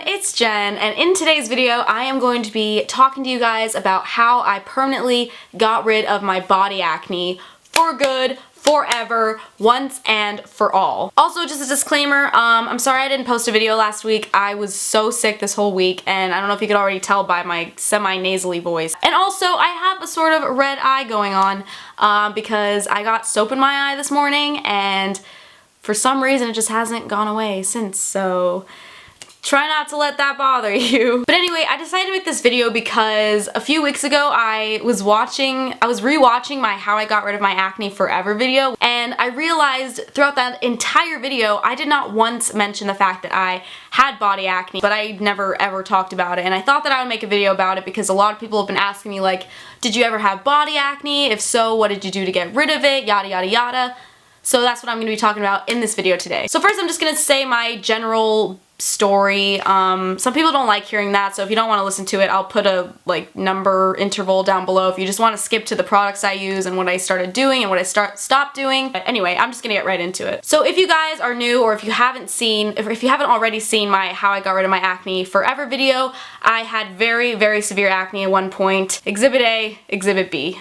it's Jen, and in today's video I am going to be talking to you guys about how I permanently got rid of my body acne for good, forever, once and for all. Also, just a disclaimer, I'm sorry I didn't post a video last week. I was so sick this whole week, and I don't know if you could already tell by my semi-nasally voice. And also, I have a sort of red eye going on because I got soap in my eye this morning, and for some reason it just hasn't gone away since, so try not to let that bother you. But anyway, I decided to make this video because a few weeks ago I was rewatching my How I Got Rid of My Acne Forever video, and I realized throughout that entire video I did not once mention the fact that I had body acne, but I never ever talked about it. And I thought that I would make a video about it because a lot of people have been asking me, like, did you ever have body acne? If so, what did you do to get rid of it? Yada yada yada. So that's what I'm going to be talking about in this video today. So first I'm just going to say my general story. Some people don't like hearing that, so if you don't want to listen to it, I'll put a number interval down below if you just want to skip to the products I use and what I started doing and what I stopped doing. But anyway, I'm just gonna get right into it. So if you guys are new, or if you haven't already seen my How I Got Rid of My Acne Forever video, I had very, very severe acne at one point. Exhibit A, Exhibit B.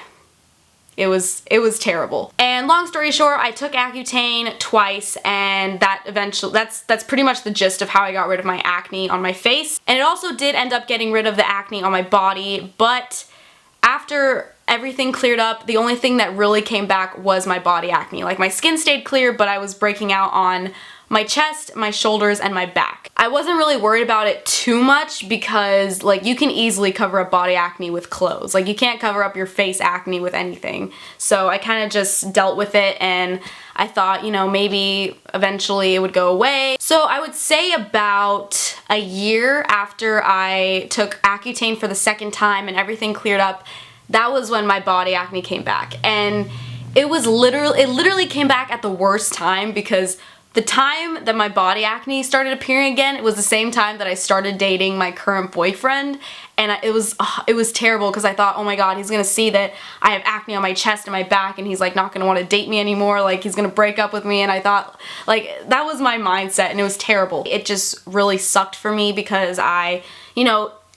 It was terrible. And long story short, I took Accutane twice, and that's pretty much the gist of how I got rid of my acne on my face. And it also did end up getting rid of the acne on my body, but after everything cleared up, the only thing that really came back was my body acne. Like, my skin stayed clear, but I was breaking out on my chest, my shoulders, and my back. I wasn't really worried about it too much because, like, you can easily cover up body acne with clothes. Like, you can't cover up your face acne with anything. So I kind of just dealt with it, and I thought, you know, maybe eventually it would go away. So I would say about a year after I took Accutane for the second time and everything cleared up, that was when my body acne came back. And it literally came back at the worst time, because the time that my body acne started appearing again, it was the same time that I started dating my current boyfriend, and it was terrible because I thought, oh my god, he's gonna see that I have acne on my chest and my back, and he's like not gonna want to date me anymore, like he's gonna break up with me. And I thought, like, that was my mindset, and it was terrible. It just really sucked for me because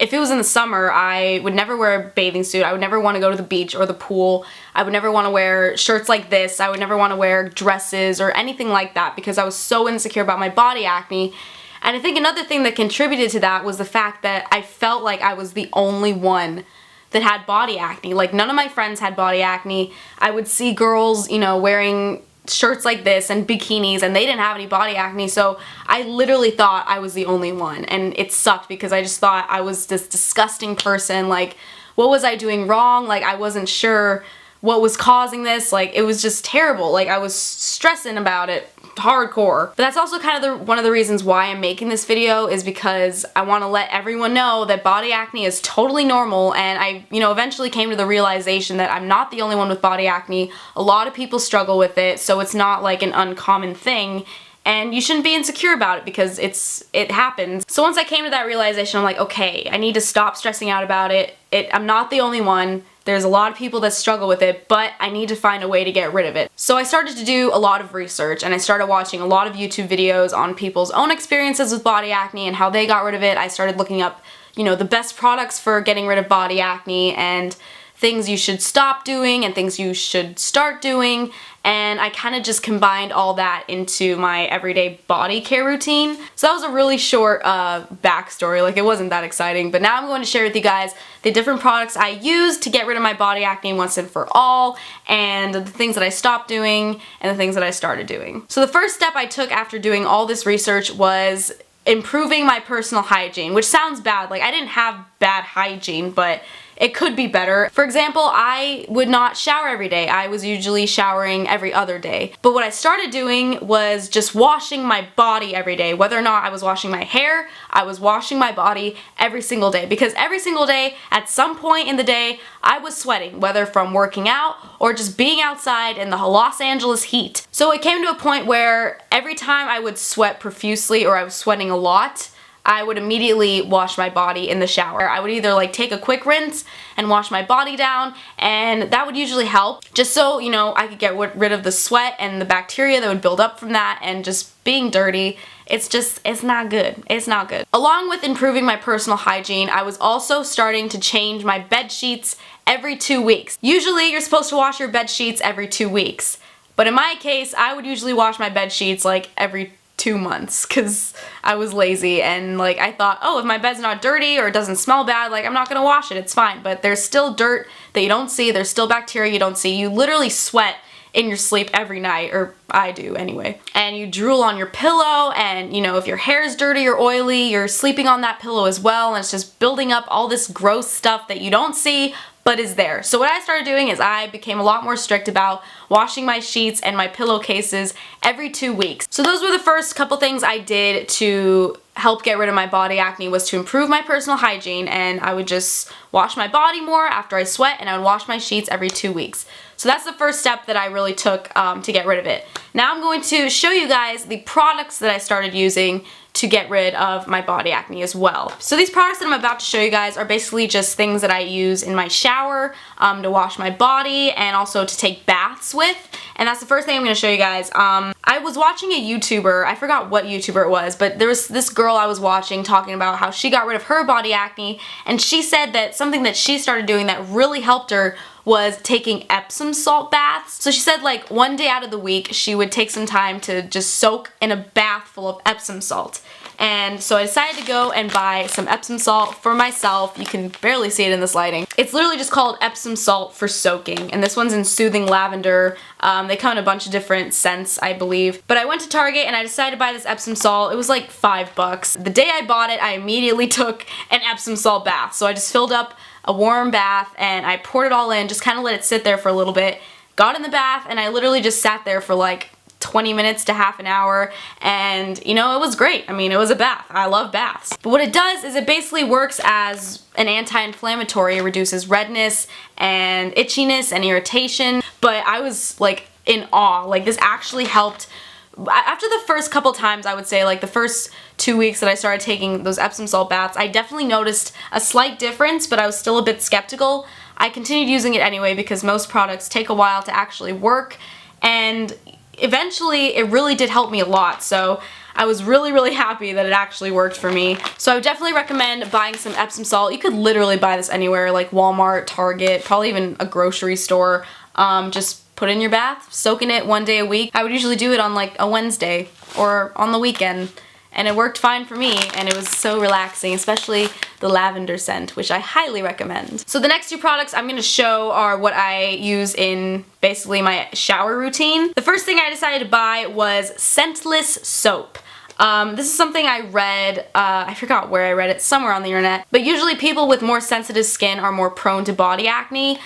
if it was in the summer, I would never wear a bathing suit. I would never want to go to the beach or the pool. I would never want to wear shirts like this. I would never want to wear dresses or anything like that because I was so insecure about my body acne. And I think another thing that contributed to that was the fact that I felt like I was the only one that had body acne. Like, none of my friends had body acne. I would see girls, wearing shirts like this and bikinis, and they didn't have any body acne, so I literally thought I was the only one, and it sucked because I just thought I was this disgusting person. Like, what was I doing wrong? Like, I wasn't sure what was causing this. Like, it was just terrible. Like, I was stressing about it hardcore. But that's also kind of one of the reasons why I'm making this video, is because I want to let everyone know that body acne is totally normal. And I, eventually came to the realization that I'm not the only one with body acne. A lot of people struggle with it, so it's not like an uncommon thing. And you shouldn't be insecure about it because it happens. So once I came to that realization, I'm like, okay, I need to stop stressing out about it. I'm not the only one. There's a lot of people that struggle with it, but I need to find a way to get rid of it. So I started to do a lot of research, and I started watching a lot of YouTube videos on people's own experiences with body acne and how they got rid of it. I started looking up, the best products for getting rid of body acne, and things you should stop doing and things you should start doing, and I kind of just combined all that into my everyday body care routine. So that was a really short backstory. Like, it wasn't that exciting, but now I'm going to share with you guys the different products I use to get rid of my body acne once and for all, and the things that I stopped doing and the things that I started doing. So the first step I took after doing all this research was improving my personal hygiene, which sounds bad. Like, I didn't have bad hygiene, but it could be better. For example, I would not shower every day. I was usually showering every other day. But what I started doing was just washing my body every day. Whether or not I was washing my hair, I was washing my body every single day. Because every single day, at some point in the day, I was sweating, whether from working out or just being outside in the Los Angeles heat. So it came to a point where every time I would sweat profusely or I was sweating a lot, I would immediately wash my body in the shower. I would either take a quick rinse and wash my body down, and that would usually help, just so, I could get rid of the sweat and the bacteria that would build up from that, and just being dirty it's not good. It's not good. Along with improving my personal hygiene, I was also starting to change my bed sheets every 2 weeks. Usually you're supposed to wash your bed sheets every 2 weeks. But in my case, I would usually wash my bed sheets like every 2 months because I was lazy and like I thought, oh, if my bed's not dirty or it doesn't smell bad, like I'm not gonna wash it, it's fine. But there's still dirt that you don't see, there's still bacteria you don't see. You literally sweat in your sleep every night, or I do anyway. And you drool on your pillow, and you know, if your hair is dirty or oily, you're sleeping on that pillow as well, and it's just building up all this gross stuff that you don't see but is there. So what I started doing is I became a lot more strict about washing my sheets and my pillowcases every 2 weeks. So those were the first couple things I did to help get rid of my body acne, was to improve my personal hygiene, and I would just wash my body more after I sweat, and I would wash my sheets every 2 weeks. So that's the first step that I really took to get rid of it. Now I'm going to show you guys the products that I started using to get rid of my body acne as well. So these products that I'm about to show you guys are basically just things that I use in my shower to wash my body and also to take baths with. And that's the first thing I'm going to show you guys. I was watching a YouTuber, I forgot what YouTuber it was, but there was this girl I was watching talking about how she got rid of her body acne, and she said that something that she started doing that really helped her was taking Epsom salt baths. So she said like one day out of the week she would take some time to just soak in a bath full of Epsom salt. And so I decided to go and buy some Epsom salt for myself. You can barely see it in this lighting. It's literally just called Epsom salt for soaking, and this one's in Soothing Lavender. They come in a bunch of different scents, I believe. But I went to Target and I decided to buy this Epsom salt. It was like $5. The day I bought it, I immediately took an Epsom salt bath. So I just filled up a warm bath and I poured it all in, just kind of let it sit there for a little bit. Got in the bath and I literally just sat there for like 20 minutes to half an hour, and you know, it was great. I mean, it was a bath. I love baths. But what it does is it basically works as an anti-inflammatory. It reduces redness and itchiness and irritation. But I was like in awe. Like this actually helped. After the first couple times, I would say like the first 2 weeks that I started taking those Epsom salt baths, I definitely noticed a slight difference, but I was still a bit skeptical. I continued using it anyway because most products take a while to actually work, and eventually it really did help me a lot. So I was really happy that it actually worked for me. So I would definitely recommend buying some Epsom salt. You could literally buy this anywhere, like Walmart, Target, probably even a grocery store. Just put it in your bath, soak in it one day a week. I would usually do it on like a Wednesday or on the weekend, and it worked fine for me, and it was so relaxing, especially the lavender scent, which I highly recommend. So the next two products I'm going to show are what I use in basically my shower routine. The first thing I decided to buy was Senseless Soap. This is something I read, I forgot where I read it, somewhere on the internet, but usually people with more sensitive skin are more prone to body acne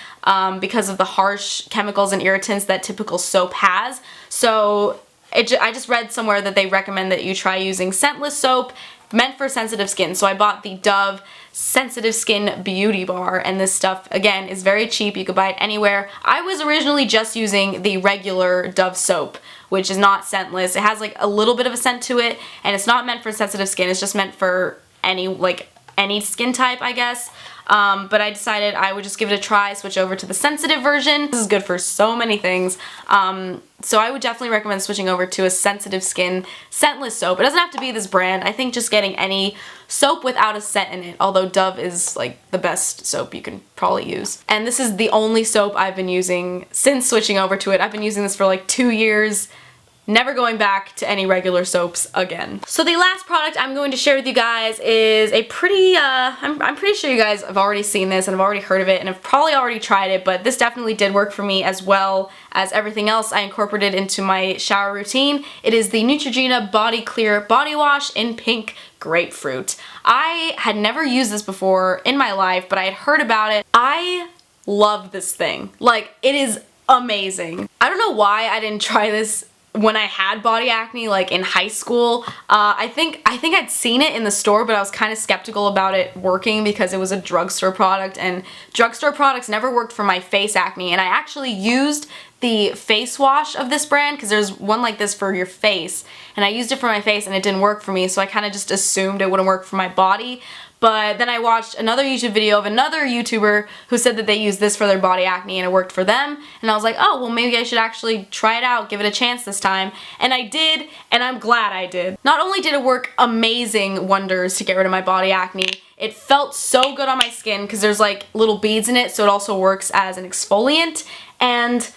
because of the harsh chemicals and irritants that typical soap has. So I just read somewhere that they recommend that you try using scentless soap meant for sensitive skin. So I bought the Dove Sensitive Skin Beauty Bar, and this stuff, again, is very cheap. You could buy it anywhere. I was originally just using the regular Dove soap, which is not scentless. It has like a little bit of a scent to it, and it's not meant for sensitive skin. It's just meant for any skin type, I guess. But I decided I would just give it a try, switch over to the sensitive version. This is good for so many things. So I would definitely recommend switching over to a sensitive skin scentless soap. It doesn't have to be this brand. I think just getting any soap without a scent in it, although Dove is like the best soap you can probably use. And this is the only soap I've been using since switching over to it. I've been using this for like 2 years. Never going back to any regular soaps again. So the last product I'm going to share with you guys is a pretty, I'm pretty sure you guys have already seen this and have already heard of it and have probably already tried it, but this definitely did work for me as well as everything else I incorporated into my shower routine. It is the Neutrogena Body Clear Body Wash in Pink Grapefruit. I had never used this before in my life, but I had heard about it. I love this thing. Like, it is amazing. I don't know why I didn't try this when I had body acne, like in high school. I think I'd seen it in the store, but I was kind of skeptical about it working because it was a drugstore product, and drugstore products never worked for my face acne. And I actually used the face wash of this brand because there's one like this for your face, and I used it for my face and it didn't work for me, so I kind of just assumed it wouldn't work for my body. But then I watched another YouTube video of another YouTuber who said that they used this for their body acne and it worked for them. And I was like, oh, well maybe I should actually try it out, give it a chance this time. And I did, and I'm glad I did. Not only did it work amazing wonders to get rid of my body acne, it felt so good on my skin because there's like little beads in it, so it also works as an exfoliant. And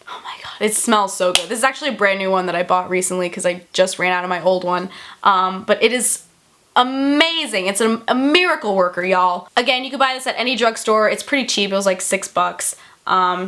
oh my god, it smells so good. This is actually a brand new one that I bought recently because I just ran out of my old one. But it is amazing. It's a miracle worker, y'all. Again, you can buy this at any drugstore. It's pretty cheap. It was like $6.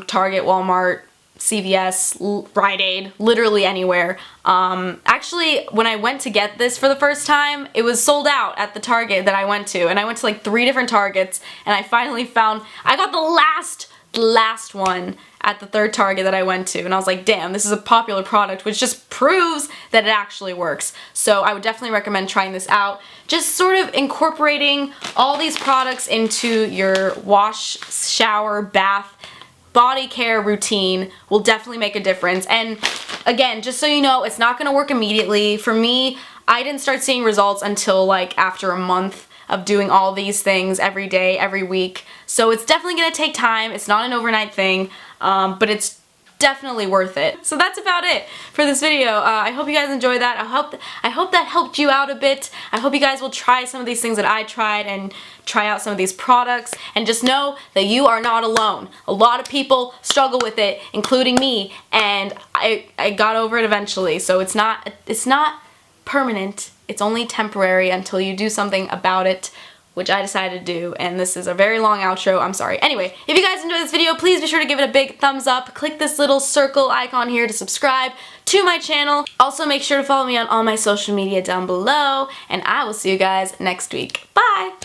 Target, Walmart, CVS, Rite Aid, literally anywhere. Actually, when I went to get this for the first time, it was sold out at the Target that I went to. And I went to like 3 different Targets, and I finally found, I got the last one at the 3rd Target that I went to, and I was like, damn, this is a popular product, which just proves that it actually works. So I would definitely recommend trying this out. Just sort of incorporating all these products into your wash, shower, bath, body care routine will definitely make a difference. And again, just so you know, it's not gonna work immediately. For me, I didn't start seeing results until like after a month of doing all these things every day, every week. So it's definitely gonna take time. It's not an overnight thing, but it's definitely worth it. So that's about it for this video. I hope you guys enjoyed that. I hope that helped you out a bit. I hope you guys will try some of these things that I tried and try out some of these products, and just know that you are not alone. A lot of people struggle with it, including me, and I got over it eventually. So it's not permanent. It's only temporary until you do something about it, which I decided to do, and this is a very long outro. I'm sorry. Anyway, if you guys enjoyed this video, please be sure to give it a big thumbs up. Click this little circle icon here to subscribe to my channel. Also, make sure to follow me on all my social media down below, and I will see you guys next week. Bye!